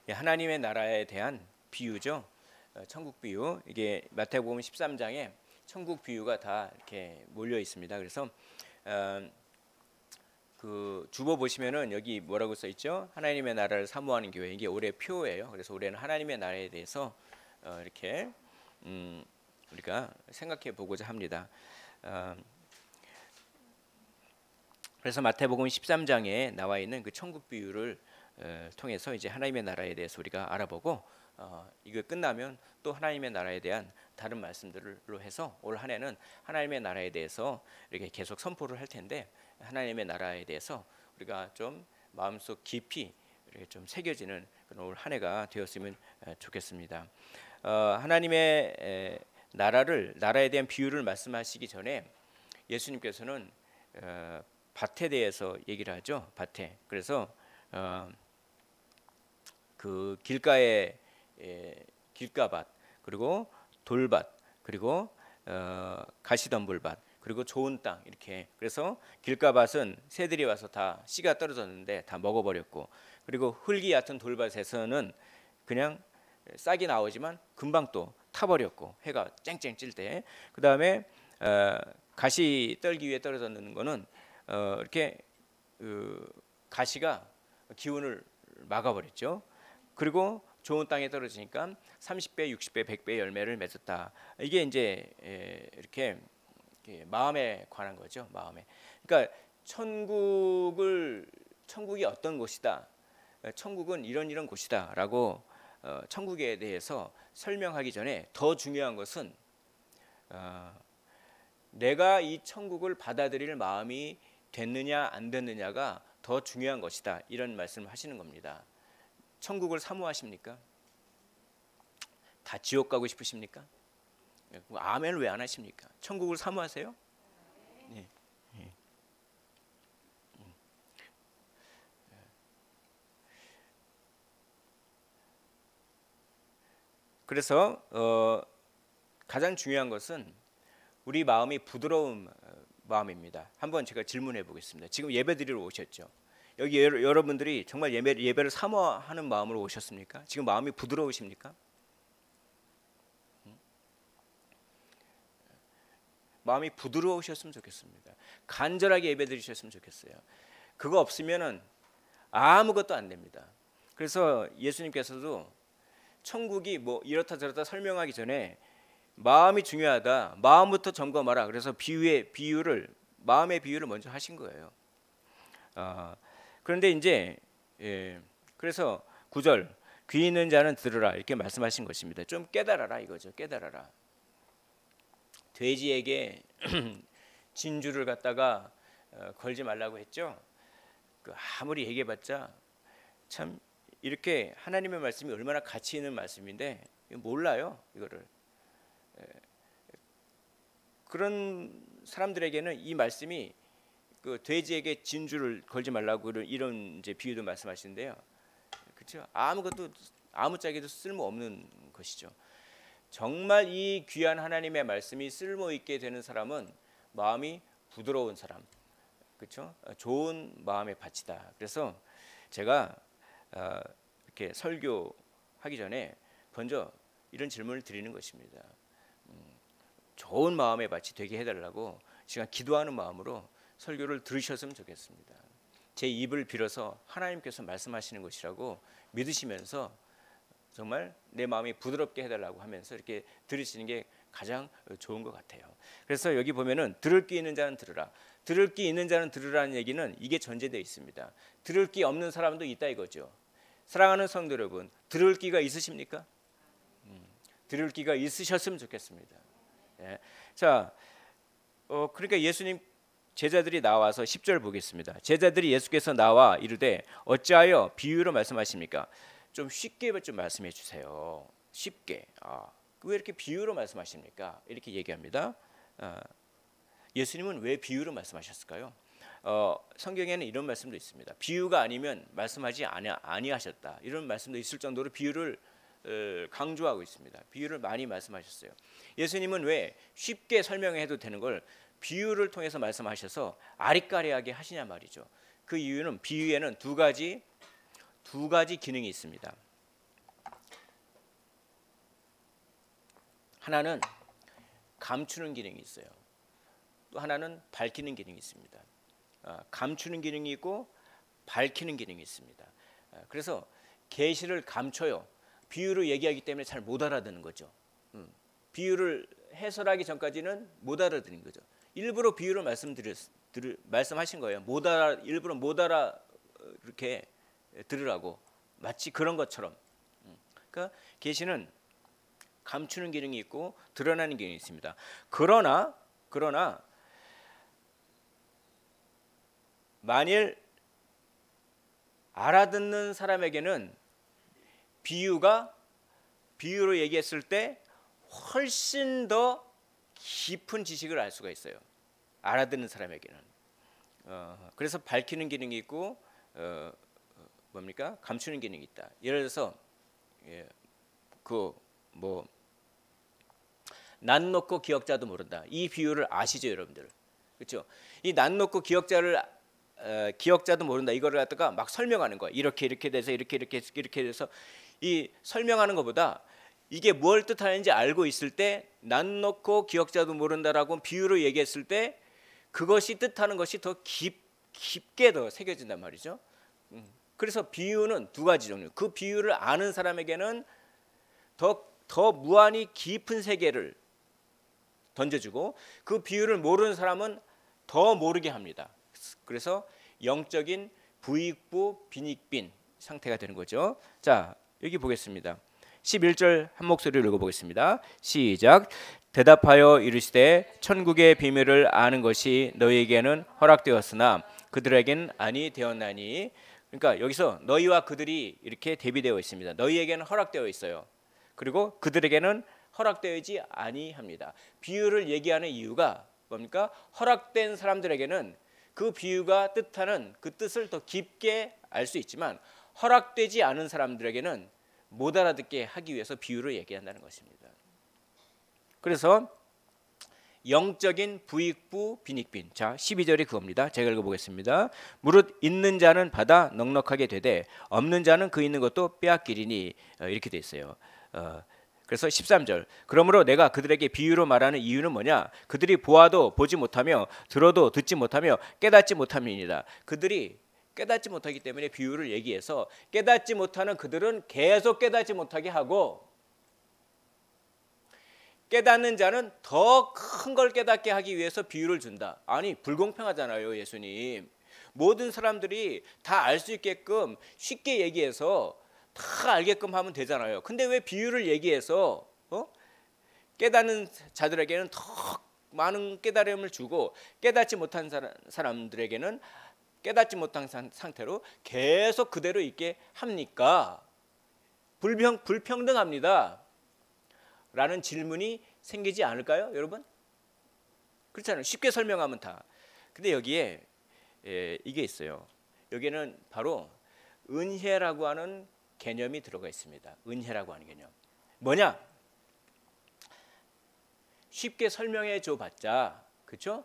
하나님의 나라에 대한 비유죠. 천국 비유. 이게 마태복음 13장에 천국 비유가 다 이렇게 몰려 있습니다. 그래서 그 주보 보시면은 여기 뭐라고 써 있죠? 하나님의 나라를 사모하는 교회. 이게 올해 표예요. 그래서 올해는 하나님의 나라에 대해서 이렇게 우리가 생각해 보고자 합니다. 그래서 마태복음 13장에 나와 있는 그 천국 비유를 통해서 이제 하나님의 나라에 대해서 우리가 알아보고 이거 끝나면 또 하나님의 나라에 대한 다른 말씀들로 해서 올 한 해는 하나님의 나라에 대해서 이렇게 계속 선포를 할 텐데, 하나님의 나라에 대해서 우리가 좀 마음속 깊이 이렇게 좀 새겨지는 그런 올 한 해가 되었으면 좋겠습니다. 하나님의 나라에 대한 비유를 말씀하시기 전에 예수님께서는 밭에 대해서 얘기를 하죠. 밭에. 그래서 그 길가에 길가밭, 그리고 돌밭, 그리고 가시덤불밭, 그리고 좋은 땅, 이렇게. 그래서 길가밭은 새들이 와서 다 씨가 떨어졌는데 다 먹어버렸고, 그리고 흙이 얕은 돌밭에서는 그냥 싹이 나오지만 금방 또 타버렸고, 해가 쨍쨍 찔 때. 그 다음에 가시 떨기 위해 떨어졌는 거는 이렇게 가시가 기운을 막아버렸죠. 그리고 좋은 땅에 떨어지니까 30배, 60배, 100배 열매를 맺었다. 이게 이제 이렇게 마음에 관한 거죠. 마음에. 그러니까 천국이 어떤 곳이다. 천국은 이런 곳이다라고 천국에 대해서 설명하기 전에 더 중요한 것은 내가 이 천국을 받아들일 마음이 됐느냐 안 됐느냐가 더 중요한 것이다. 이런 말씀을 하시는 겁니다. 천국을 사모하십니까? 다 지옥 가고 싶으십니까? 아멘 왜 안 하십니까? 천국을 사모하세요? 네. 네. 그래서 가장 중요한 것은 우리 마음이 부드러운 마음입니다. 한번 제가 질문해 보겠습니다. 지금 예배 드리러 오셨죠? 여기 여러분들이 정말 예배를 사모하는 마음으로 오셨습니까? 지금 마음이 부드러우십니까? 마음이 부드러우셨으면 좋겠습니다. 간절하게 예배 드리셨으면 좋겠어요. 그거 없으면은 아무것도 안 됩니다. 그래서 예수님께서도 천국이 뭐 이렇다 저렇다 설명하기 전에 마음이 중요하다. 마음부터 점검하라. 그래서 마음의 비유를 먼저 하신 거예요. 그런데 이제 그래서 9절 귀 있는 자는 들으라 이렇게 말씀하신 것입니다. 좀 깨달아라 이거죠. 깨달아라. 돼지에게 진주를 갖다가 걸지 말라고 했죠. 아무리 얘기해봤자 참 이렇게 하나님의 말씀이 얼마나 가치 있는 말씀인데 몰라요 이거를. 그런 사람들에게는 이 말씀이 그 돼지에게 진주를 걸지 말라고 이런 이제 비유도 말씀하시는데요. 그렇죠? 아무짝에도 쓸모 없는 것이죠. 정말 이 귀한 하나님의 말씀이 쓸모 있게 되는 사람은 마음이 부드러운 사람, 그렇죠? 좋은 마음의 밭이다. 그래서 제가 이렇게 설교하기 전에 먼저 이런 질문을 드리는 것입니다. 좋은 마음의 밭이 되게 해달라고 제가 기도하는 마음으로 설교를 들으셨으면 좋겠습니다. 제 입을 빌어서 하나님께서 말씀하시는 것이라고 믿으시면서 정말 내 마음이 부드럽게 해달라고 하면서 이렇게 들으시는 게 가장 좋은 것 같아요. 그래서 여기 보면은 들을 귀 있는 자는 들으라. 들을 귀 있는 자는 들으라는 얘기는 이게 전제되어 있습니다. 들을 귀 없는 사람도 있다 이거죠. 사랑하는 성도 여러분, 들을 귀가 있으십니까? 들을 귀가 있으셨으면 좋겠습니다. 예. 자, 그러니까 예수님 제자들이 나와서 10절 보겠습니다. 제자들이 예수께서 나와 이르되 어찌하여 비유로 말씀하십니까? 좀 쉽게 좀 말씀해 주세요. 쉽게. 왜 이렇게 비유로 말씀하십니까? 이렇게 얘기합니다. 예수님은 왜 비유로 말씀하셨을까요? 성경에는 이런 말씀도 있습니다. 비유가 아니면 말씀하지 아니하셨다. 이런 말씀도 있을 정도로 비유를 강조하고 있습니다. 비유를 많이 말씀하셨어요. 예수님은 왜 쉽게 설명해도 되는 걸 비유를 통해서 말씀하셔서 아리까리하게 하시냐 말이죠. 그 이유는 비유에는 두 가지 기능이 있습니다. 하나는 감추는 기능이 있어요. 또 하나는 밝히는 기능이 있습니다. 감추는 기능이 있고 밝히는 기능이 있습니다. 그래서 계시를 감춰요. 비유로 얘기하기 때문에 잘 못 알아듣는 거죠. 비유를 해설하기 전까지는 못 알아듣는 거죠. 일부러 비유를 말씀하신 거예요. 일부러 못 알아 이렇게 들으라고, 마치 그런 것처럼. 그러니까 계시는 감추는 기능이 있고 드러나는 기능이 있습니다. 그러나 만일 알아듣는 사람에게는 비유로 얘기했을 때 훨씬 더 깊은 지식을 알 수가 있어요. 알아듣는 사람에게는. 그래서 밝히는 기능이 있고 감추는 기능이 있다. 예를 들어서 난 놓고 기억자도 모른다. 이 비유를 아시죠, 여러분들? 그렇죠? 이 난 놓고 기억자도 모른다. 이거를 갖다가 막 설명하는 거야. 이렇게 돼서 이렇게 돼서 이 설명하는 것보다 이게 뭘 뜻하는지 알고 있을 때 난 놓고 기억자도 모른다라고 비유로 얘기했을 때 그것이 뜻하는 것이 더 깊게 더 새겨진단 말이죠. 그래서 비유는 두 가지 종류. 그 비유를 아는 사람에게는 더 무한히 깊은 세계를 던져주고 그 비유를 모르는 사람은 더 모르게 합니다. 그래서 영적인 부익부 빈익빈 상태가 되는 거죠. 자, 여기 보겠습니다. 11절 한 목소리로 읽어보겠습니다. 시작. 대답하여 이르시되 천국의 비밀을 아는 것이 너희에게는 허락되었으나 그들에게는 아니 되었나니. 그러니까 여기서 너희와 그들이 이렇게 대비되어 있습니다. 너희에게는 허락되어 있어요. 그리고 그들에게는 허락되지 아니합니다. 비유를 얘기하는 이유가 뭡니까? 허락된 사람들에게는 그 비유가 뜻하는 그 뜻을 더 깊게 알 수 있지만 허락되지 않은 사람들에게는 못 알아듣게 하기 위해서 비유를 얘기한다는 것입니다. 그래서 영적인 부익부 빈익빈. 자, 12절이 그겁니다. 제가 읽어보겠습니다. 무릇 있는 자는 받아 넉넉하게 되되 없는 자는 그 있는 것도 빼앗기리니. 이렇게 돼 있어요. 그래서 13절. 그러므로 내가 그들에게 비유로 말하는 이유는 뭐냐? 그들이 보아도 보지 못하며 들어도 듣지 못하며 깨닫지 못함이니라. 그들이 깨닫지 못하기 때문에 비유를 얘기해서 깨닫지 못하는 그들은 계속 깨닫지 못하게 하고 깨닫는 자는 더 큰 걸 깨닫게 하기 위해서 비유를 준다. 아니, 불공평하잖아요, 예수님. 모든 사람들이 다 알 수 있게끔 쉽게 얘기해서 다 알게끔 하면 되잖아요. 근데 왜 비유를 얘기해서 깨닫는 자들에게는 더 많은 깨달음을 주고 깨닫지 못한 사람들에게는 깨닫지 못한 상태로 계속 그대로 있게 합니까? 불평등합니다. 라는 질문이 생기지 않을까요, 여러분? 그렇잖아요. 쉽게 설명하면 다. 근데 여기에 이게 있어요. 여기는 바로 은혜라고 하는 개념이 들어가 있습니다. 은혜라고 하는 개념. 뭐냐? 쉽게 설명해 줘 봤자, 그렇죠?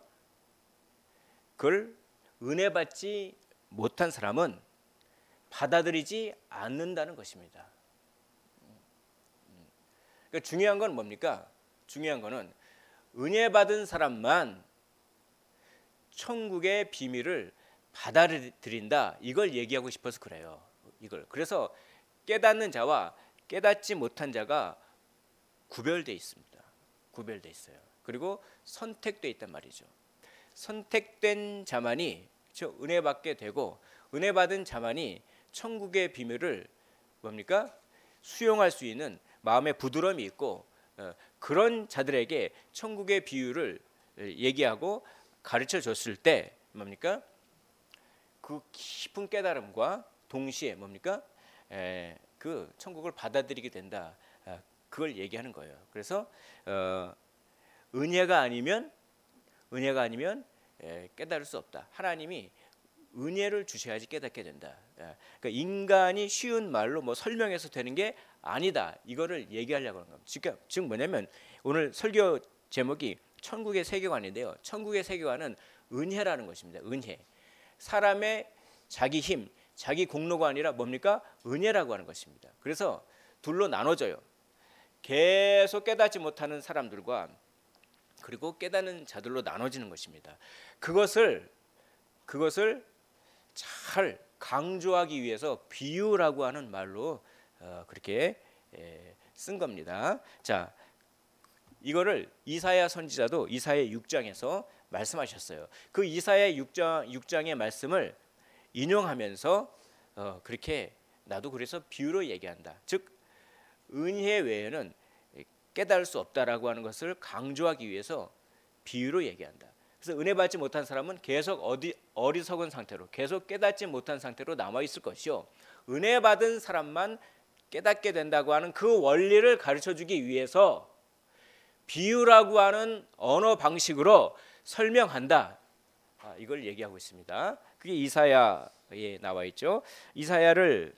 그걸 은혜 받지 못한 사람은 받아들이지 않는다는 것입니다. 그러니까 중요한 건 뭡니까? 중요한 거는 은혜 받은 사람만 천국의 비밀을 받아들인다. 이걸 얘기하고 싶어서 그래요. 그래서 깨닫는 자와 깨닫지 못한 자가 구별돼 있습니다. 구별돼 있어요. 그리고 선택돼 있단 말이죠. 선택된 자만이 은혜 받게 되고 은혜 받은 자만이 천국의 비밀을 뭡니까? 수용할 수 있는 마음의 부드러움이 있고 그런 자들에게 천국의 비유를 얘기하고 가르쳐 줬을 때 뭡니까? 그 깊은 깨달음과 동시에 뭡니까? 그 천국을 받아들이게 된다. 그걸 얘기하는 거예요. 그래서 은혜가 아니면 깨달을 수 없다. 하나님이 은혜를 주셔야지 깨닫게 된다. 그러니까 인간이 쉬운 말로 설명해서 되는 게 아니다. 이거를 얘기하려고 하는 겁니다. 즉 뭐냐면 오늘 설교 제목이 천국의 세계관인데요. 천국의 세계관은 은혜라는 것입니다. 은혜. 사람의 자기 힘, 자기 공로가 아니라 뭡니까? 은혜라고 하는 것입니다. 그래서 둘로 나눠져요. 계속 깨닫지 못하는 사람들과 그리고 깨닫는 자들로 나눠지는 것입니다. 그것을 잘 강조하기 위해서 비유라고 하는 말로 그렇게 쓴 겁니다. 자, 이거를 이사야 선지자도 이사야 6장에서 말씀하셨어요. 그 이사야 6장의 말씀을 인용하면서 그렇게 나도 그래서 비유로 얘기한다. 즉 은혜 외에는 깨달을 수 없다라고 하는 것을 강조하기 위해서 비유로 얘기한다. 그래서 은혜 받지 못한 사람은 계속 어리석은 상태로 계속 깨닫지 못한 상태로 남아 있을 것이요, 은혜 받은 사람만 깨닫게 된다고 하는 그 원리를 가르쳐 주기 위해서 비유라고 하는 언어 방식으로 설명한다. 이걸 얘기하고 있습니다. 그게 이사야에 나와 있죠. 이사야를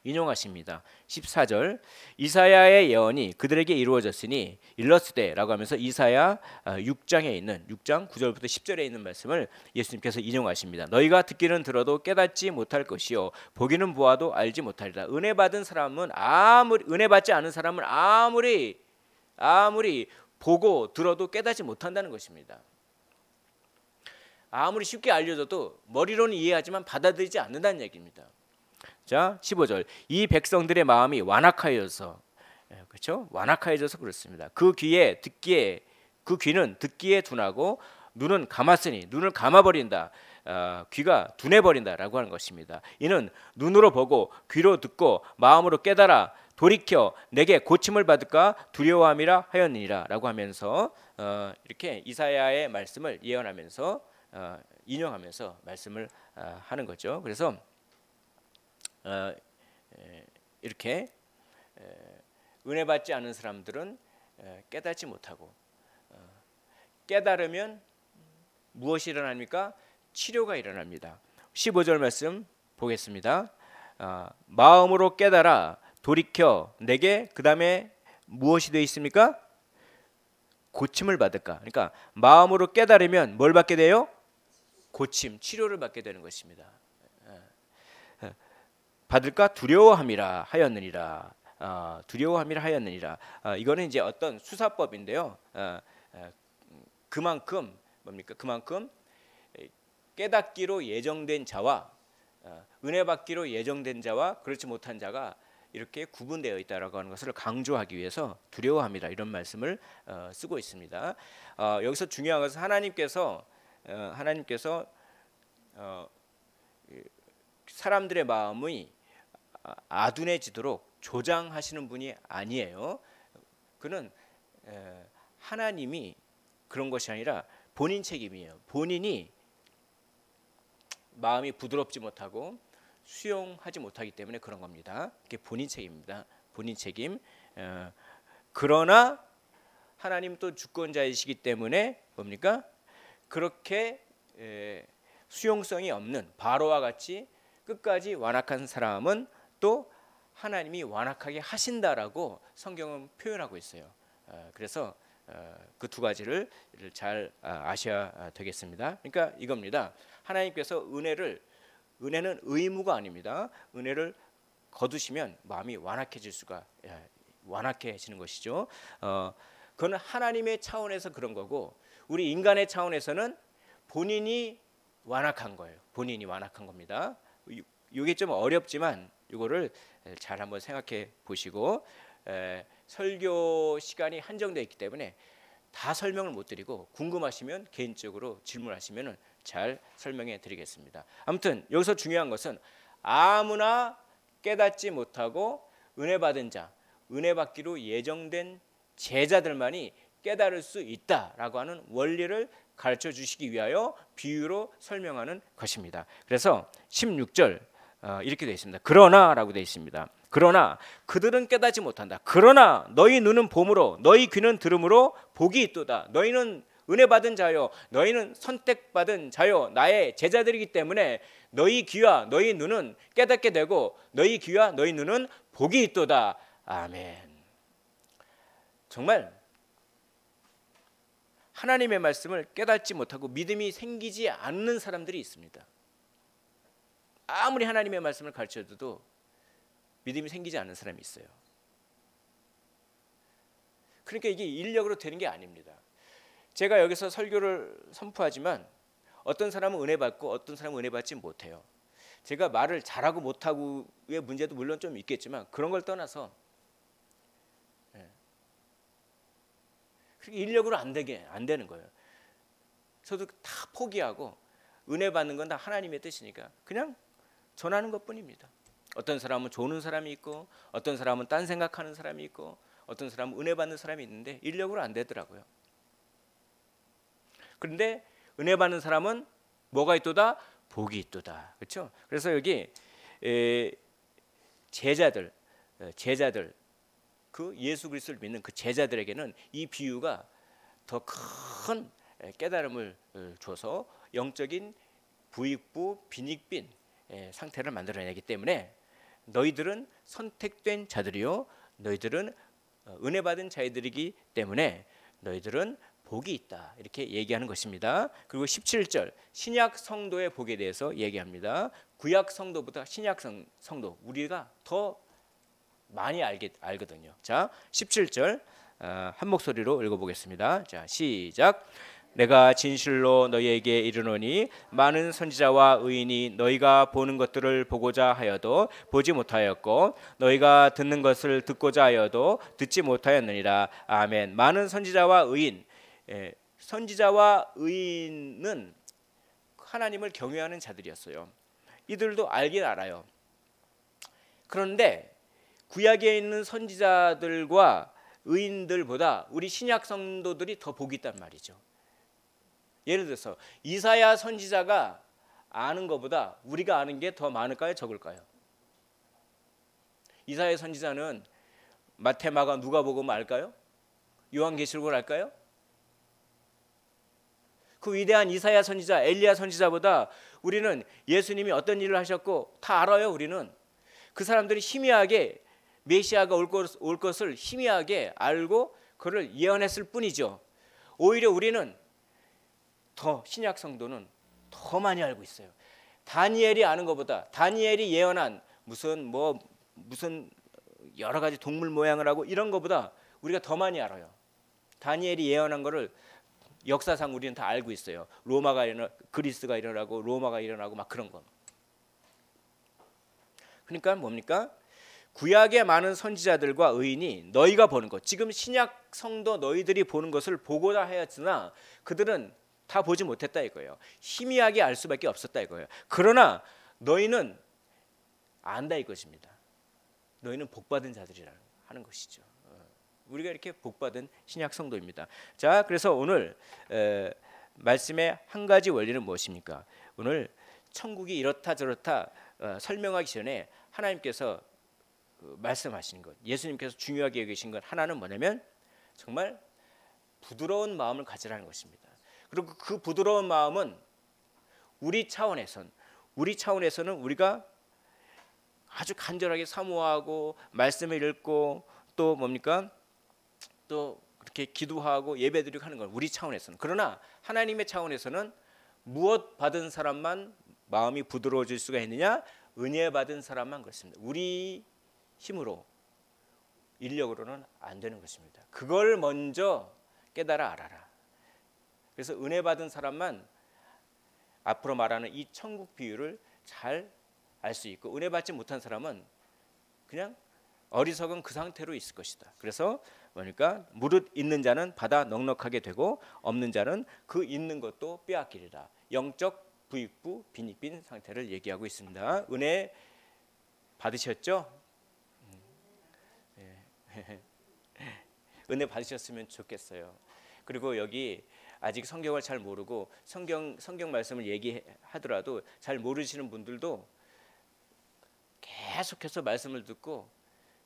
인용하십니다. 14절, 이사야의 예언이 그들에게 이루어졌으니 일러스되라고 하면서 이사야 6장에 있는 6장 9절부터 10절에 있는 말씀을 예수님께서 인용하십니다. 너희가 듣기는 들어도 깨닫지 못할 것이요 보기는 보아도 알지 못하리라. 은혜 받은 사람은 은혜 받지 않은 사람은 아무리 보고 들어도 깨닫지 못한다는 것입니다. 아무리 쉽게 알려줘도 머리로는 이해하지만 받아들이지 않는다는 얘기입니다. 자, 15절, 이 백성들의 마음이 완악하여져서, 그렇죠? 완악하여져서 그렇습니다. 그 귀는 듣기에 둔하고 눈은 감았으니 눈을 감아버린다. 귀가 둔해버린다라고 하는 것입니다. 이는 눈으로 보고 귀로 듣고 마음으로 깨달아 돌이켜 내게 고침을 받을까 두려워함이라 하였느니라라고 하면서 이렇게 이사야의 말씀을 예언하면서 인용하면서 말씀을 하는 거죠. 그래서 이렇게 은혜 받지 않은 사람들은 깨닫지 못하고, 깨달으면 무엇이 일어납니까? 치료가 일어납니다. 15절 말씀 보겠습니다. 마음으로 깨달아 돌이켜 내게, 그 다음에 무엇이 되어 있습니까? 고침을 받을까. 그러니까 마음으로 깨달으면 뭘 받게 돼요? 고침, 치료를 받게 되는 것입니다. 받을까 두려워함이라 하였느니라. 두려워함이라 하였느니라. 이거는 이제 어떤 수사법인데요. 그만큼 뭡니까? 그만큼 깨닫기로 예정된 자와 은혜 받기로 예정된 자와 그렇지 못한 자가 이렇게 구분되어 있다라고 하는 것을 강조하기 위해서 두려워함이라 이런 말씀을 쓰고 있습니다. 여기서 중요한 것은 하나님께서 사람들의 마음이 아둔해지도록 조장하시는 분이 아니에요. 그는 하나님이 그런 것이 아니라 본인 책임이에요. 본인이 마음이 부드럽지 못하고 수용하지 못하기 때문에 그런 겁니다. 그게 본인 책임입니다. 본인 책임. 그러나 하나님 또 주권자이시기 때문에 뭡니까? 그렇게 수용성이 없는 바로와 같이 끝까지 완악한 사람은 또 하나님이 완악하게 하신다라고 성경은 표현하고 있어요. 그래서 그 두 가지를 잘 아셔야 되겠습니다. 그러니까 이겁니다. 하나님께서 은혜는 의무가 아닙니다. 은혜를 거두시면 마음이 완악해지는 것이죠. 그건 하나님의 차원에서 그런 거고, 우리 인간의 차원에서는 본인이 완악한 거예요. 본인이 완악한 겁니다. 이게 좀 어렵지만 이거를 잘 한번 생각해 보시고, 설교 시간이 한정되어 있기 때문에 다 설명을 못 드리고 궁금하시면 개인적으로 질문하시면 잘 설명해 드리겠습니다. 아무튼 여기서 중요한 것은 아무나 깨닫지 못하고 은혜 받은 자, 은혜 받기로 예정된 제자들만이 깨달을 수 있다라고 하는 원리를 가르쳐 주시기 위하여 비유로 설명하는 것입니다. 그래서 16절 이렇게 되어 있습니다. 그러나라고 되어 있습니다. 그러나 그들은 깨닫지 못한다. 그러나 너희 눈은 봄으로 너희 귀는 들음으로 복이 있도다. 너희는 은혜 받은 자요, 너희는 선택받은 자요, 나의 제자들이기 때문에 너희 귀와 너희 눈은 깨닫게 되고 너희 귀와 너희 눈은 복이 있도다. 아멘. 정말 하나님의 말씀을 깨닫지 못하고 믿음이 생기지 않는 사람들이 있습니다. 아무리 하나님의 말씀을 가르쳐줘도 믿음이 생기지 않는 사람이 있어요. 그러니까 이게 인력으로 되는 게 아닙니다. 제가 여기서 설교를 선포하지만 어떤 사람은 은혜 받고 어떤 사람은 은혜 받지 못해요. 제가 말을 잘하고 못하고의 문제도 물론 좀 있겠지만 그런 걸 떠나서 인력으로 안 되는 거예요. 저도 다 포기하고 은혜 받는 건 다 하나님의 뜻이니까 그냥 전하는 것뿐입니다. 어떤 사람은 조는 사람이 있고 어떤 사람은 딴 생각하는 사람이 있고 어떤 사람은 은혜 받는 사람이 있는데 인력으로 안 되더라고요. 그런데 은혜 받는 사람은 뭐가 있도다? 복이 있도다. 그렇죠? 그래서 여기 제자들 그 예수 그리스도를 믿는 그 제자들에게는 이 비유가 더 큰 깨달음을 줘서 영적인 부익부 빈익빈 상태를 만들어내기 때문에 너희들은 선택된 자들이요 너희들은 은혜 받은 자들이기 때문에 너희들은 복이 있다 이렇게 얘기하는 것입니다. 그리고 17절 신약 성도의 복에 대해서 얘기합니다. 구약 성도보다 신약 성도 우리가 더 많이 알거든요. 자 17절 한 목소리로 읽어보겠습니다. 자 시작. 내가 진실로 너희에게 이르노니 많은 선지자와 의인이 너희가 보는 것들을 보고자 하여도 보지 못하였고 너희가 듣는 것을 듣고자 하여도 듣지 못하였느니라. 아멘. 많은 선지자와 의인 선지자와 의인은 하나님을 경외하는 자들이었어요. 이들도 알긴 알아요. 그런데 구약에 있는 선지자들과 의인들보다 우리 신약 성도들이 더 복이 있단 말이죠. 예를 들어서 이사야 선지자가 아는 것보다 우리가 아는 게 더 많을까요? 적을까요? 이사야 선지자는 마태, 마가, 누가복음 알까요? 요한계시록을 알까요? 그 위대한 이사야 선지자, 엘리야 선지자보다 우리는 예수님이 어떤 일을 하셨고 다 알아요. 우리는 그 사람들이 희미하게 메시아가 올 것을 희미하게 알고 그를 예언했을 뿐이죠. 오히려 우리는 더 신약 성도는 더 많이 알고 있어요. 다니엘이 아는 것보다 다니엘이 예언한 무슨 여러 가지 동물 모양을 하고 이런 것보다 우리가 더 많이 알아요. 다니엘이 예언한 거를 역사상 우리는 다 알고 있어요. 그리스가 일어나고 로마가 일어나고 막 그런 거. 그러니까 뭡니까? 구약의 많은 선지자들과 의인이 너희가 보는 것, 지금 신약 성도 너희들이 보는 것을 보고자 하였으나 그들은 다 보지 못했다 이거예요. 희미하게 알 수밖에 없었다 이거예요. 그러나 너희는 안다 이것입니다. 너희는 복받은 자들이라 하는 것이죠. 우리가 이렇게 복받은 신약 성도입니다. 자, 그래서 오늘 말씀의 한 가지 원리는 무엇입니까? 오늘 천국이 이렇다 저렇다 설명하기 전에 하나님께서 말씀하시는 것, 예수님께서 중요하게 여기신 것 하나는 뭐냐면 정말 부드러운 마음을 가지라는 것입니다. 그리고 그 부드러운 마음은 우리 차원에서는 우리가 아주 간절하게 사모하고 말씀을 읽고 또 뭡니까? 또 그렇게 기도하고 예배드리고 하는 건 우리 차원에서는. 그러나 하나님의 차원에서는 무엇 받은 사람만 마음이 부드러워질 수가 있느냐? 은혜 받은 사람만 그렇습니다. 우리 힘으로 인력으로는 안 되는 것입니다. 그걸 먼저 깨달아 알아라. 그래서 은혜 받은 사람만 앞으로 말하는 이 천국 비유를 잘 알 수 있고 은혜 받지 못한 사람은 그냥 어리석은 그 상태로 있을 것이다. 그래서 그러니까 무릇 있는 자는 받아 넉넉하게 되고 없는 자는 그 있는 것도 빼앗기리라. 영적 부익부 빈익빈 상태를 얘기하고 있습니다. 은혜 받으셨죠? 은혜 받으셨으면 좋겠어요. 그리고 여기 아직 성경을 잘 모르고 성경 말씀을 얘기하더라도 잘 모르시는 분들도 계속해서 말씀을 듣고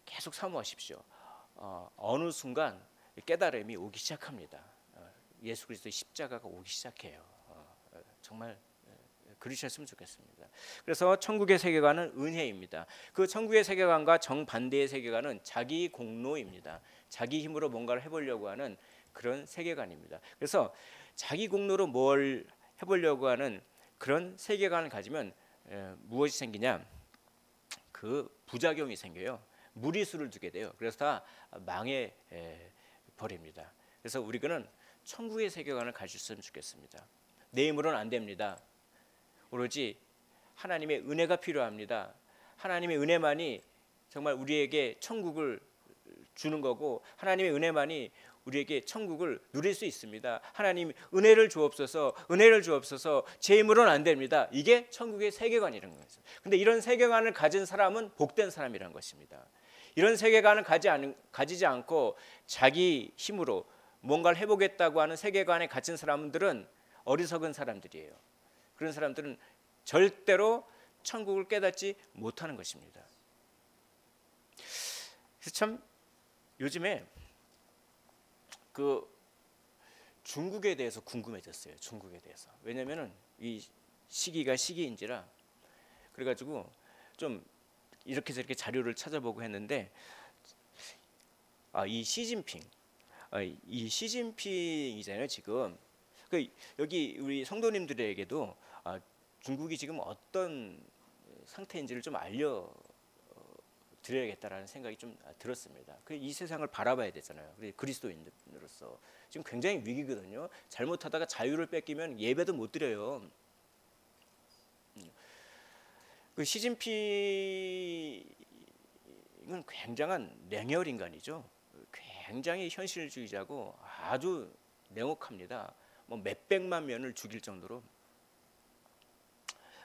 계속 사모하십시오. 어느 순간 깨달음이 오기 시작합니다. 예수 그리스도의 십자가가 오기 시작해요. 정말 그러셨으면 좋겠습니다. 그래서 천국의 세계관은 은혜입니다. 그 천국의 세계관과 정반대의 세계관은 자기 공로입니다. 자기 힘으로 뭔가를 해보려고 하는 그런 세계관입니다. 그래서 자기 공로로 뭘 해보려고 하는 그런 세계관을 가지면 무엇이 생기냐? 그 부작용이 생겨요. 무리수를 두게 돼요. 그래서 다 망에 버립니다. 그래서 우리는 천국의 세계관을 가졌으면 좋겠습니다. 내 힘으로는 안 됩니다. 오로지 하나님의 은혜가 필요합니다. 하나님의 은혜만이 정말 우리에게 천국을 주는 거고, 하나님의 은혜만이 우리에게 천국을 누릴 수 있습니다. 하나님 은혜를 주옵소서, 은혜를 주옵소서, 제 힘으로는 안 됩니다. 이게 천국의 세계관이라는 거죠. 근데 이런 세계관을 가진 사람은 복된 사람이라는 것입니다. 이런 세계관을 가지지 않고 자기 힘으로 뭔가를 해보겠다고 하는 세계관에 갇힌 사람들은 어리석은 사람들이에요. 그런 사람들은 절대로 천국을 깨닫지 못하는 것입니다. 그래서 참 요즘에 그 중국에 대해서 궁금해졌어요. 중국에 대해서. 왜냐면은 이 시기가 시기인지라 그래가지고 좀 이렇게 저렇게 자료를 찾아보고 했는데, 이 시진핑이잖아요 지금. 여기 우리 성도님들에게도 중국이 지금 어떤 상태인지를 좀 알려 드려야겠다라는 생각이 좀 들었습니다. 이 세상을 바라봐야 되잖아요. 그리스도인으로서 지금 굉장히 위기거든요. 잘못하다가 자유를 뺏기면 예배도 못 드려요. 시진핑은 굉장한 냉혈 인간이죠. 굉장히 현실주의자고 아주 냉혹합니다. 뭐 몇백만 명을 죽일 정도로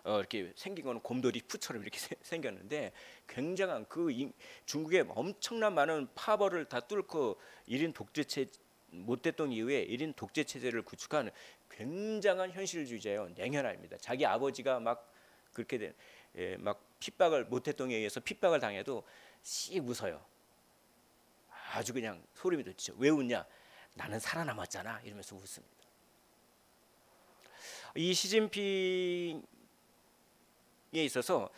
이렇게 생긴 거는 곰돌이 푸처럼 이렇게 생겼는데, 굉장한 중국의 엄청난 많은 파벌을 다 뚫고 1인 독재체 모택동 이후에 1인 독재 체제를 구축한 굉장한 현실주의자예요. 냉혈합니다. 자기 아버지가 막 그렇게 막 핍박을 모택동에 의해서 핍박을 당해도 씩 웃어요. 아주 그냥 소름이 돋죠. 왜 웃냐? 나는 살아남았잖아. 이러면서 웃습니다. 이 시진핑에 있어서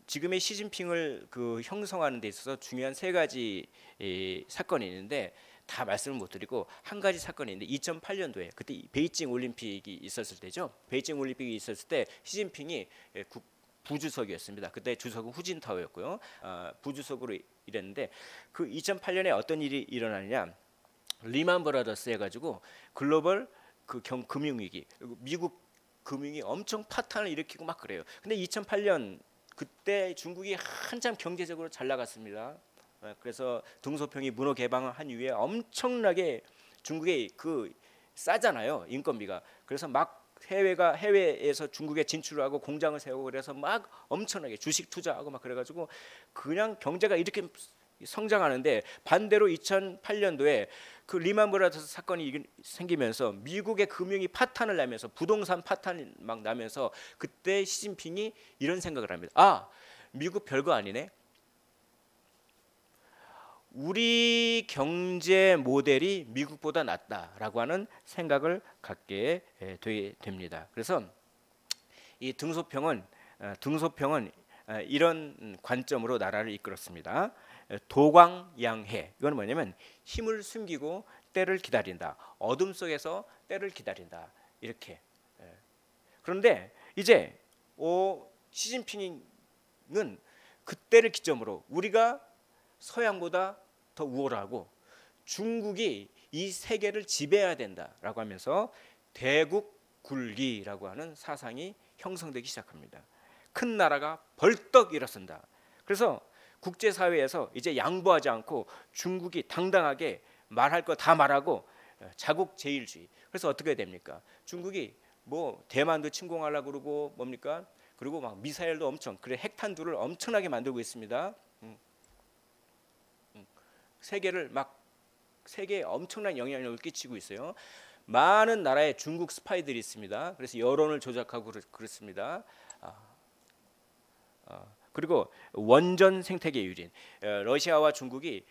지금의 시진핑을 형성하는 데 있어서 중요한 세 가지 사건이 있는데, 다 말씀을 못 드리고 한 가지 사건이 있는데, 2008년도에 그때 베이징 올림픽이 있었을 때죠. 베이징 올림픽이 있었을 때 시진핑이 부주석이었습니다. 그때 주석은 후진타오였고요. 부주석으로 일했는데, 그 2008년에 어떤 일이 일어나느냐? 리만 브라더스 해가지고 글로벌 금융위기, 미국 금융이 엄청 파탄을 일으키고 막 그래요. 근데 2008년 그때 중국이 한참 경제적으로 잘 나갔습니다. 그래서 등소평이 문호 개방을 한 이후에 엄청나게 중국에 싸잖아요, 인건비가. 그래서 막 해외에서 중국에 진출하고 공장을 세우고, 그래서 막 엄청나게 주식 투자하고 막 그래가지고 그냥 경제가 이렇게 성장하는데, 반대로 2008년도에 리만 브라더스 사건이 생기면서 미국의 금융이 파탄을 나면서 부동산 파탄이 막 나면서, 그때 시진핑이 이런 생각을 합니다. 미국 별거 아니네. 우리 경제 모델이 미국보다 낫다라고 하는 생각을 갖게 됩니다. 그래서 이 등소평은 이런 관점으로 나라를 이끌었습니다. 도광양해, 이건 뭐냐면 힘을 숨기고 때를 기다린다, 어둠 속에서 때를 기다린다, 이렇게. 그런데 이제 시진핑은 그때를 기점으로 우리가 서양보다 더 우월하고 중국이 이 세계를 지배해야 된다라고 하면서 대국굴기라고 하는 사상이 형성되기 시작합니다. 큰 나라가 벌떡 일어선다. 그래서 국제사회에서 이제 양보하지 않고 중국이 당당하게 말할 거 다 말하고 자국 제일주의. 그래서 어떻게 됩니까? 중국이 뭐 대만도 침공하려고 그러고 뭡니까? 그리고 막 미사일도 핵탄두를 엄청나게 만들고 있습니다. 세계에 엄청난 영향력을 끼치고 있어요. 많은 나라에 중국 스파이들이 있습니다. 그래서 여론을 조작하고 그렇습니다. 그리고 원전 생태계 유린, 러시아와 중국이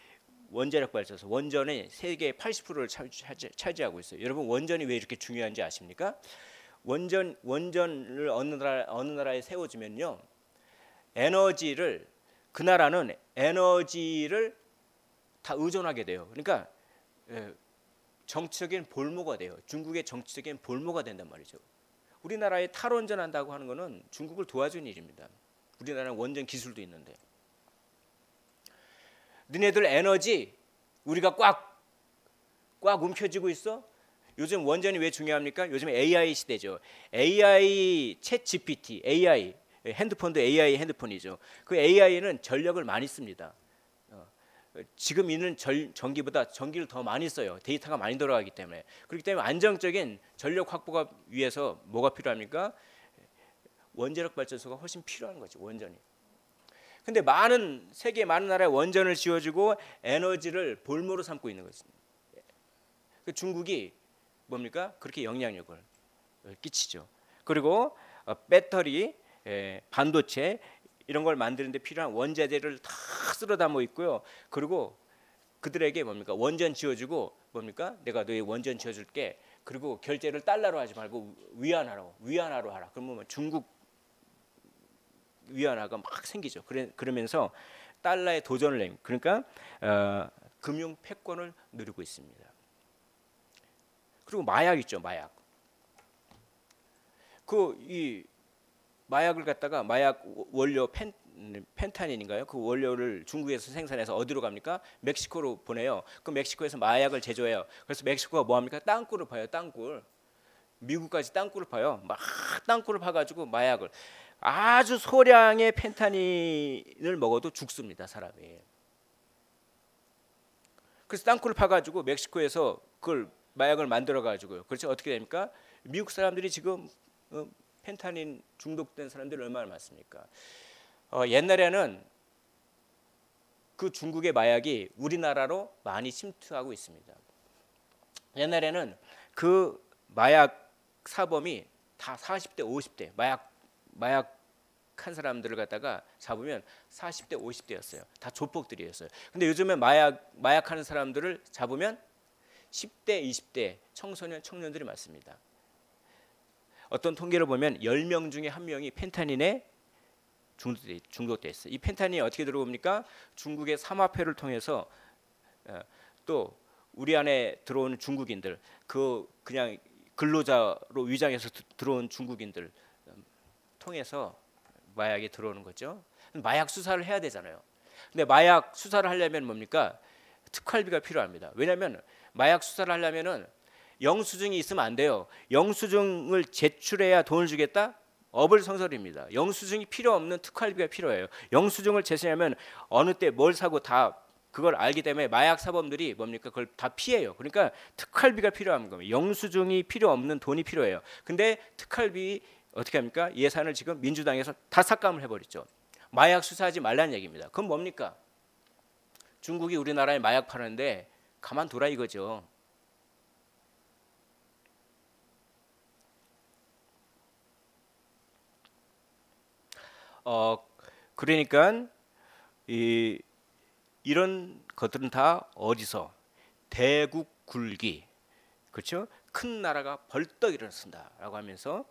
원자력 발전소, 원전의 세계의 80%를 차지하고 있어요. 여러분, 원전이 왜 이렇게 중요한지 아십니까? 원전을 어느 나라에 세워주면요, 그 나라는 에너지를 다 의존하게 돼요. 그러니까 정치적인 볼모가 돼요. 중국의 정치적인 볼모가 된단 말이죠. 우리나라에 탈원전한다고 하는 것은 중국을 도와준 일입니다. 우리나라는 원전 기술도 있는데, 너네들 에너지 우리가 꽉 꽉 움켜쥐고 있어? 요즘 원전이 왜 중요합니까? 요즘 AI 시대죠. AI, 챗 GPT, AI 핸드폰도 AI 핸드폰이죠. 그 AI는 전력을 많이 씁니다. 지금 있는 전기보다 전기를 더 많이 써요. 데이터가 많이 돌아가기 때문에. 그렇기 때문에 안정적인 전력 확보가 위해서 뭐가 필요합니까? 원자력 발전소가 훨씬 필요한 거죠. 원전이. 근데 세계 많은 나라에 원전을 지어주고 에너지를 볼모로 삼고 있는 거죠. 중국이 뭡니까? 그렇게 영향력을 끼치죠. 그리고 배터리, 반도체 이런 걸 만드는데 필요한 원자재를 다 쓸어 담고 있고요. 그리고 그들에게 뭡니까? 원전 지어주고 뭡니까? 내가 너희 원전 지어줄게. 그리고 결제를 달러로 하지 말고 위안화로 하라. 그러면 중국 위안화가 막 생기죠. 그러면서 달러에 도전을 내면 그러니까 금융 패권을 누리고 있습니다. 그리고 마약 있죠, 마약. 이 마약을 갖다가 마약 원료 펜타닌인가요? 그 원료를 중국에서 생산해서 어디로 갑니까? 멕시코로 보내요. 그 멕시코에서 마약을 제조해요. 그래서 멕시코가 뭐 합니까? 땅굴을 파요, 땅굴. 미국까지 땅굴을 파요. 막 땅굴을 파가지고 마약을 아주 소량의 펜타닌을 먹어도 죽습니다, 사람이. 그래서 땅굴을 파가지고 멕시코에서 그걸 마약을 만들어 가지고요. 그렇죠? 어떻게 됩니까? 미국 사람들이 지금 펜타닌 중독된 사람들이 얼마나 많습니까? 옛날에는 그 중국의 마약이 우리나라로 많이 침투하고 있습니다. 옛날에는 그 마약 사범이 다 40대, 50대 마약 한 사람들을 갖다가 잡으면 40대, 50대였어요. 다 조폭들이었어요. 근데 요즘에 마약하는 사람들을 잡으면 10대, 20대 청년들이 많습니다. 어떤 통계를 보면 10명 중에 1명이 펜타닌에 중독돼 있어요. 이 펜타닌이 어떻게 들어옵니까? 중국의 삼화폐를 통해서 또 우리 안에 들어오는 중국인들, 그냥 근로자로 위장해서 들어온 중국인들 통해서 마약이 들어오는 거죠. 마약 수사를 해야 되잖아요. 근데 마약 수사를 하려면 뭡니까? 특활비가 필요합니다. 왜냐하면 마약 수사를 하려면은 영수증이 있으면 안 돼요. 영수증을 제출해야 돈을 주겠다? 어불성설입니다. 영수증이 필요 없는 특활비가 필요해요. 영수증을 제출하면 어느 때 뭘 사고 다 그걸 알기 때문에 마약 사범들이 뭡니까? 그걸 다 피해요. 그러니까 특활비가 필요한 겁니다. 영수증이 필요 없는 돈이 필요해요. 근데 특활비 어떻게 합니까? 예산을 지금 민주당에서 다 삭감을 해버렸죠. 마약 수사하지 말라는 얘기입니다. 그럼 뭡니까? 중국이 우리나라에 마약 파는데 가만둬라 이거죠. 그러니까 이런 것들은 다 어디서 대국 굴기, 그렇죠? 큰 나라가 벌떡 일어났습니다라고 하면서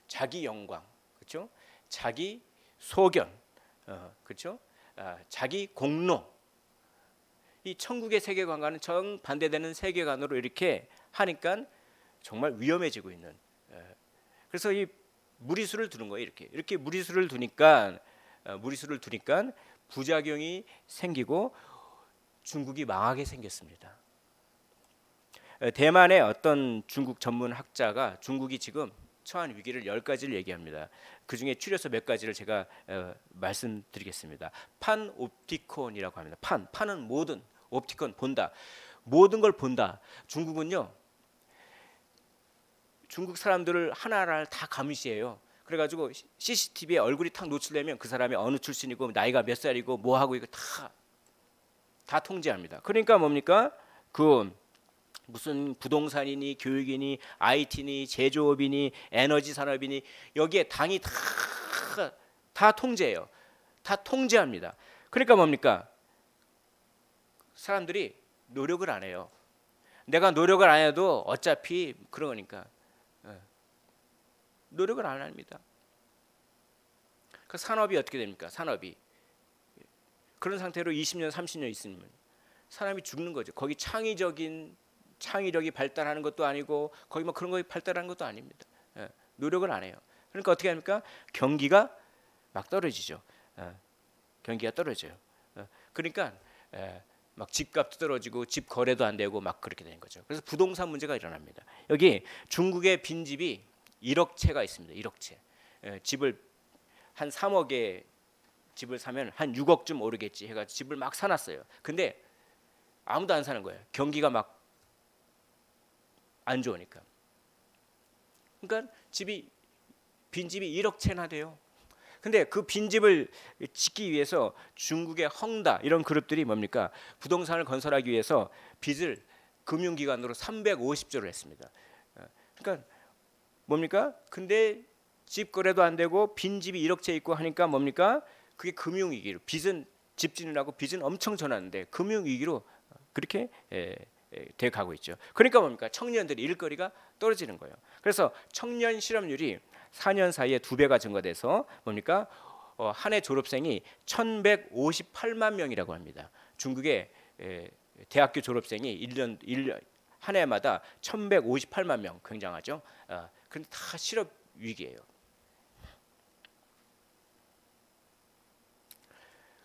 자기 영광, 그렇죠? 자기 소견, 그렇죠? 자기 공로. 이 천국의 세계관과는 정반대되는 세계관으로 이렇게 하니까 정말 위험해지고 있는. 그래서 이 무리수를 두는 거예요. 이렇게 무리수를 두니까 부작용이 생기고 중국이 망하게 생겼습니다. 대만의 어떤 중국 전문 학자가 중국이 지금 처한 위기를 10가지를 얘기합니다. 그중에 추려서 몇 가지를 제가 말씀드리겠습니다. 판옵티콘이라고 합니다. 판은 모든, 옵티콘 본다. 모든 걸 본다. 중국은요. 중국 사람들을 하나하나 다 감시해요. 그래가지고 CCTV에 얼굴이 탁 노출되면 그 사람이 어느 출신이고 나이가 몇 살이고 뭐 하고 이거 다 통제합니다. 그러니까 뭡니까? 무슨 부동산이니 교육이니 IT니 제조업이니 에너지 산업이니 여기에 당이 다 통제해요. 다 통제합니다. 그러니까 뭡니까? 사람들이 노력을 안 해요. 내가 노력을 안 해도 어차피 그러니까 노력을 안 합니다. 그 산업이 어떻게 됩니까? 산업이 그런 상태로 20년, 30년 있으면 사람이 죽는 거죠. 거기 창의력이 발달하는 것도 아니고 거기 뭐 그런 거 발달하는 것도 아닙니다. 노력을 안 해요. 그러니까 어떻게 합니까? 경기가 막 떨어지죠. 경기가 떨어져요. 그러니까 막 집값도 떨어지고 집 거래도 안 되고 막 그렇게 되는 거죠. 그래서 부동산 문제가 일어납니다. 여기 중국의 빈집이 1억 채가 있습니다. 1억 채. 집을 한 3억에 집을 사면 한 6억쯤 오르겠지 해가 집을 막 사놨어요. 근데 아무도 안 사는 거예요. 경기가 막 안 좋으니까. 그러니까 빈집이 1억 채나 돼요. 근데 그 빈집을 짓기 위해서 중국의 헝다 이런 그룹들이 뭡니까? 부동산을 건설하기 위해서 빚을 금융기관으로 350조를 했습니다. 그러니까 뭡니까? 근데 집 거래도 안 되고 빈집이 1억 채 있고 하니까 뭡니까? 그게 금융위기로 빚은 집 짓느라고 빚은 엄청 져놨는데 금융위기로 그렇게 돼 가고 있죠. 그러니까 뭡니까? 청년들이 일거리가 떨어지는 거예요. 그래서 청년 실업률이 4년 사이에 2배가 증가돼서 뭡니까? 한 해 졸업생이 1,158만 명이라고 합니다. 중국의 대학교 졸업생이 1년 한 해마다 1,158만 명, 굉장하죠. 그런데 다 실업 위기예요.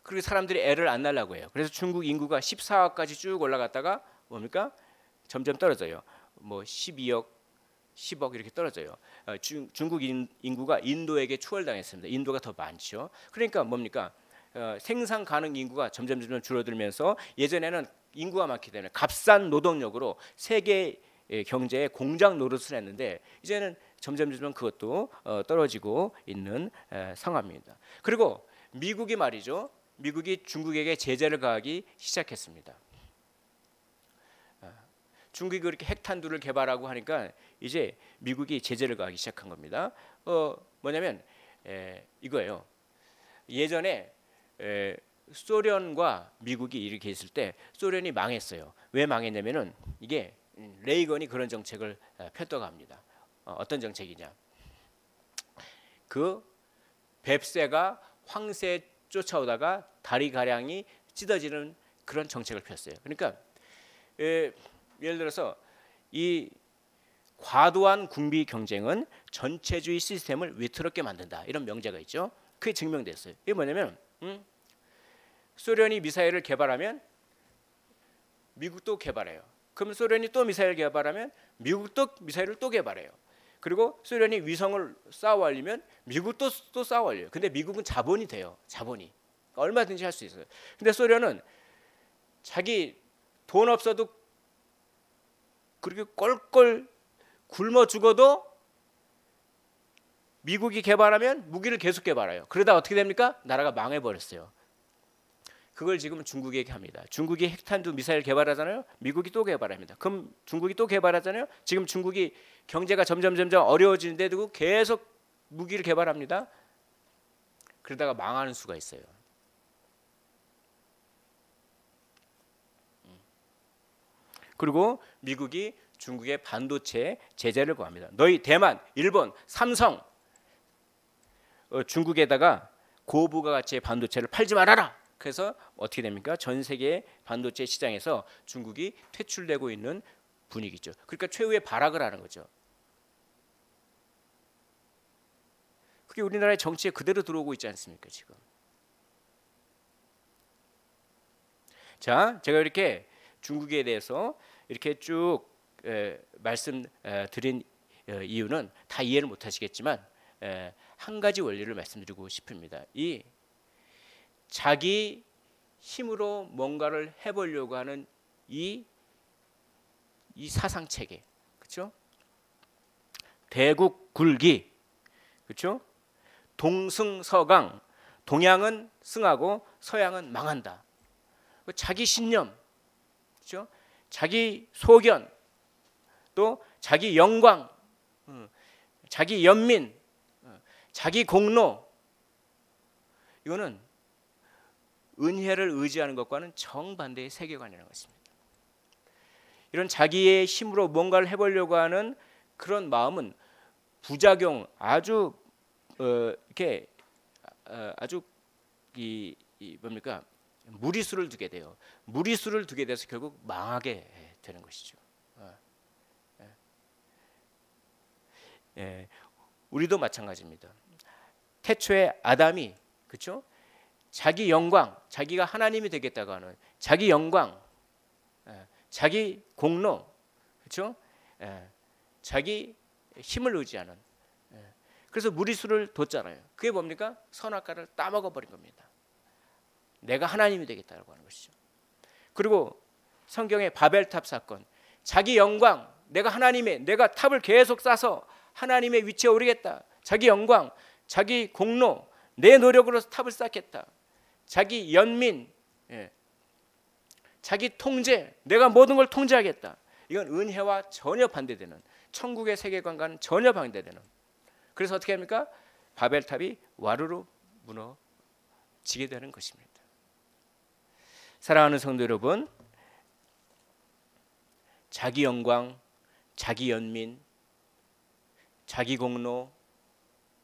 그리고 사람들이 애를 안 낳으려고 해요. 그래서 중국 인구가 14억까지 쭉 올라갔다가 뭡니까? 점점 떨어져요. 뭐 12억, 10억 이렇게 떨어져요. 중국 인구가 인도에게 추월당했습니다. 인도가 더 많죠. 그러니까 뭡니까? 생산 가능 인구가 점점 줄어들면서 예전에는 인구가 많기 때문에 값싼 노동력으로 세계 경제에 공장 노릇을 했는데 이제는 점점 그것도 떨어지고 있는 상황입니다. 그리고 미국이 말이죠. 미국이 중국에게 제재를 가하기 시작했습니다. 중국이 그렇게 핵탄두를 개발하고 하니까 이제 미국이 제재를 가하기 시작한 겁니다. 뭐냐면 이거예요. 예전에 소련과 미국이 이렇게 있을 때 소련이 망했어요. 왜 망했냐면은 이게 레이건이 그런 정책을 폈다고 합니다. 어떤 정책이냐? 그 뱁새가 황새 쫓아오다가 다리 가량이 찢어지는 그런 정책을 폈어요. 그러니까 예를 들어서 이 과도한 군비 경쟁은 전체주의 시스템을 위태롭게 만든다. 이런 명제가 있죠. 그게 증명됐어요. 이게 뭐냐면 소련이 미사일을 개발하면 미국도 개발해요. 그럼 소련이 또 미사일을 개발하면 미국도 미사일을 또 개발해요. 그리고 소련이 위성을 쌓아 올리면 미국도 또 쌓아 올려요. 근데 미국은 자본이 돼요. 자본이. 그러니까 얼마든지 할 수 있어요. 근데 소련은 자기 돈 없어도 그렇게 껄껄 굶어 죽어도 미국이 개발하면 무기를 계속 개발해요. 그러다 어떻게 됩니까? 나라가 망해버렸어요. 그걸 지금 중국에게 합니다. 중국이 핵탄두 미사일 개발하잖아요. 미국이 또 개발합니다. 그럼 중국이 또 개발하잖아요. 지금 중국이 경제가 점점 어려워지는데도 계속 무기를 개발합니다. 그러다가 망하는 수가 있어요. 그리고 미국이 중국의 반도체 제재를 구합니다. 너희 대만, 일본, 삼성 중국에다가 고부가 가치의 반도체를 팔지 말아라. 그래서 어떻게 됩니까? 전 세계 반도체 시장에서 중국이 퇴출되고 있는 분위기죠. 그러니까 최후의 발악을 하는 거죠. 그게 우리나라의 정치에 그대로 들어오고 있지 않습니까, 지금? 자, 제가 이렇게 중국에 대해서 이렇게 쭉 말씀드린 이유는 다 이해를 못하시겠지만 한 가지 원리를 말씀드리고 싶습니다. 이 자기 힘으로 뭔가를 해보려고 하는 이 사상 체계, 그렇죠? 대국굴기, 그렇죠? 동승서강, 동양은 승하고 서양은 망한다. 자기 신념, 그렇죠? 자기 소견, 또 자기 영광, 자기 연민, 자기 공로, 이거는 은혜를 의지하는 것과는 정반대의 세계관이라는 것입니다. 이런 자기의 힘으로 뭔가를 해보려고 하는 그런 마음은 부작용, 아주 이렇게 아주 뭡니까? 무리수를 두게 돼요. 무리수를 두게 돼서 결국 망하게 되는 것이죠. 우리도 마찬가지입니다. 태초에 아담이, 그렇죠? 자기 영광, 자기가 하나님이 되겠다고 하는 자기 영광, 자기 공로, 그렇죠? 자기 힘을 의지하는. 그래서 무리수를 뒀잖아요. 그게 뭡니까? 선악과를 따먹어 버린 겁니다. 내가 하나님이 되겠다고 하는 것이죠. 그리고 성경의 바벨탑 사건, 자기 영광, 내가 탑을 계속 쌓아서 하나님의 위치에 오르겠다. 자기 영광, 자기 공로, 내 노력으로 탑을 쌓겠다. 자기 연민, 자기 통제, 내가 모든 걸 통제하겠다. 이건 은혜와 전혀 반대되는, 천국의 세계관과는 전혀 반대되는. 그래서 어떻게 합니까? 바벨탑이 와르르 무너지게 되는 것입니다. 사랑하는 성도 여러분, 자기 영광, 자기 연민, 자기 공로,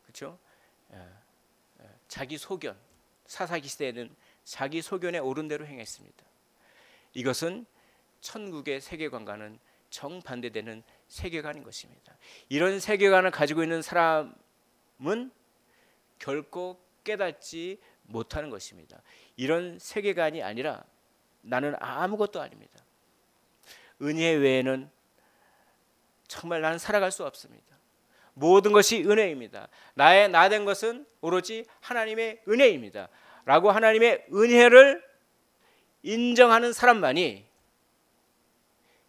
그렇죠? 자기 소견, 사사기 시대에는 자기 소견에 옳은 대로 행했습니다. 이것은 천국의 세계관과는 정반대되는 세계관인 것입니다. 이런 세계관을 가지고 있는 사람은 결코 깨닫지 못하는 것입니다. 이런 세계관이 아니라 나는 아무것도 아닙니다. 은혜 외에는 정말 나는 살아갈 수 없습니다. 모든 것이 은혜입니다. 나의 나 된 것은 오로지 하나님의 은혜입니다. 라고 하나님의 은혜를 인정하는 사람만이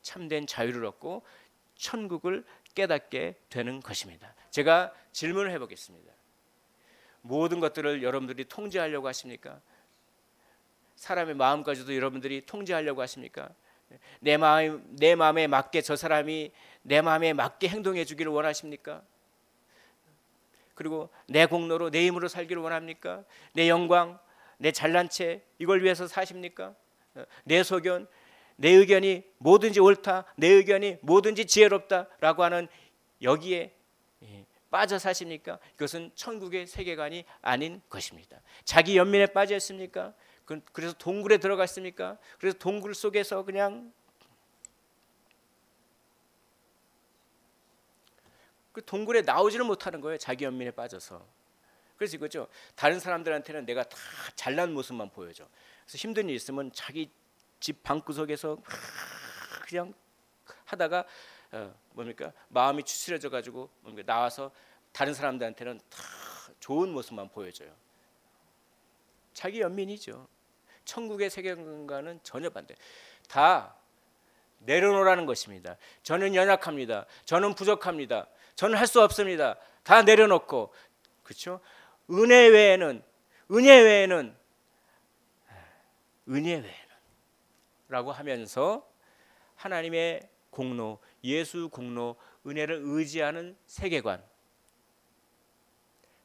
참된 자유를 얻고 천국을 깨닫게 되는 것입니다. 제가 질문을 해보겠습니다. 모든 것들을 여러분들이 통제하려고 하십니까? 사람의 마음까지도 여러분들이 통제하려고 하십니까? 내 마음에 맞게 저 사람이 내 마음에 맞게 행동해 주기를 원하십니까? 그리고 내 공로로 내 힘으로 살기를 원합니까? 내 영광, 내 잘난 체 이걸 위해서 사십니까? 내 소견, 내 의견이 뭐든지 옳다, 내 의견이 뭐든지 지혜롭다라고 하는 여기에 빠져 사십니까? 이것은 천국의 세계관이 아닌 것입니다. 자기 연민에 빠져 있습니까? 그래서 동굴에 들어갔습니까? 그래서 동굴 속에서 그냥 그 동굴에 나오지를 못하는 거예요. 자기 연민에 빠져서. 그래서 이거죠. 다른 사람들한테는 내가 다 잘난 모습만 보여줘. 그래서 힘든 일 있으면 자기 집 방구석에서 그냥 하다가 뭡니까? 마음이 추스려져 가지고 나와서 다른 사람들한테는 다 좋은 모습만 보여줘요. 자기 연민이죠. 천국의 세계관과는 전혀 반대. 다 내려놓으라는 것입니다. 저는 연약합니다. 저는 부족합니다. 저는 할 수 없습니다. 다 내려놓고, 그렇죠? 은혜 외에는 라고 하면서 하나님의 공로, 예수 공로, 은혜를 의지하는 세계관,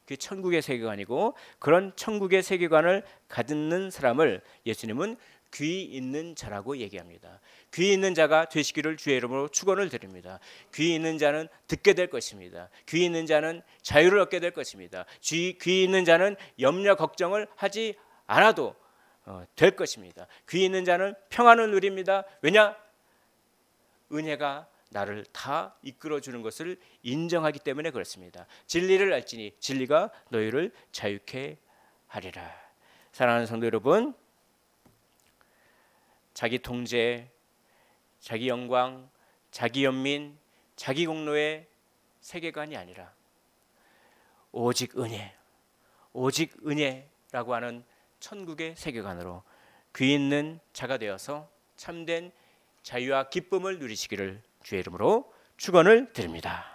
그게 천국의 세계관이고, 그런 천국의 세계관을 갖는 사람을 예수님은 귀 있는 자라고 얘기합니다. 귀 있는 자가 되시기를 주의 이름으로 축원을 드립니다. 귀 있는 자는 듣게 될 것입니다. 귀 있는 자는 자유를 얻게 될 것입니다. 귀 있는 자는 염려 걱정을 하지 않아도 될 것입니다. 귀 있는 자는 평안을 누립니다. 왜냐? 은혜가 나를 다 이끌어주는 것을 인정하기 때문에 그렇습니다. 진리를 알지니 진리가 너희를 자유케 하리라. 사랑하는 성도 여러분, 자기 통제, 자기 영광, 자기 연민, 자기 공로의 세계관이 아니라 오직 은혜라고 하는 천국의 세계관으로 귀 있는 자가 되어서 참된 자유와 기쁨을 누리시기를 주의 이름으로 축원을 드립니다.